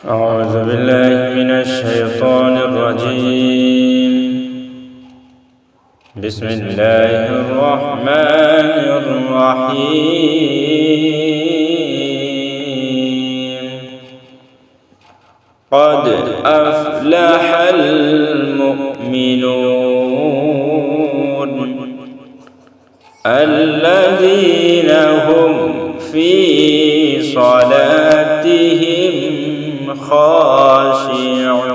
أعوذ بالله من الشيطان الرجيم. بسم الله الرحمن الرحيم. قد أفلح المؤمنون الذين هم في صلاتهم خاشعون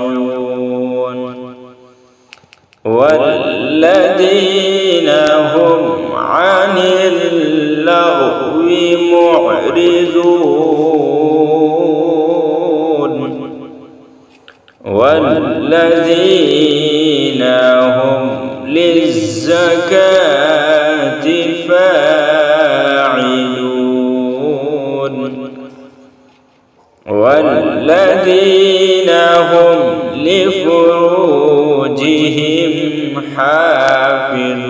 والذين هم عن اللغو معرضون والذين هم للزكاة فاعلون والذين هم لفروجهم حافظون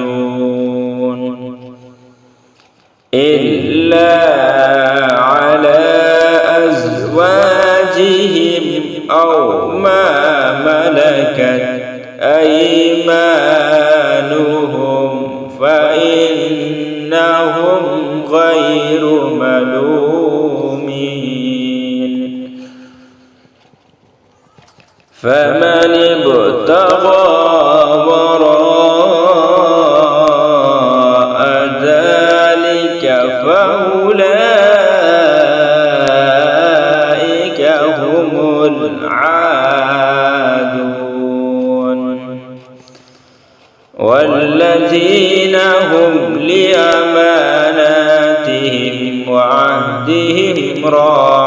إلا على أزواجهم أو ما ملكت أيمانهم فإنهم غير ملومين. فمن ابتغى وراء ذلك فأولئك هم العادون والذين هم لأماناتهم وعهدهم راعون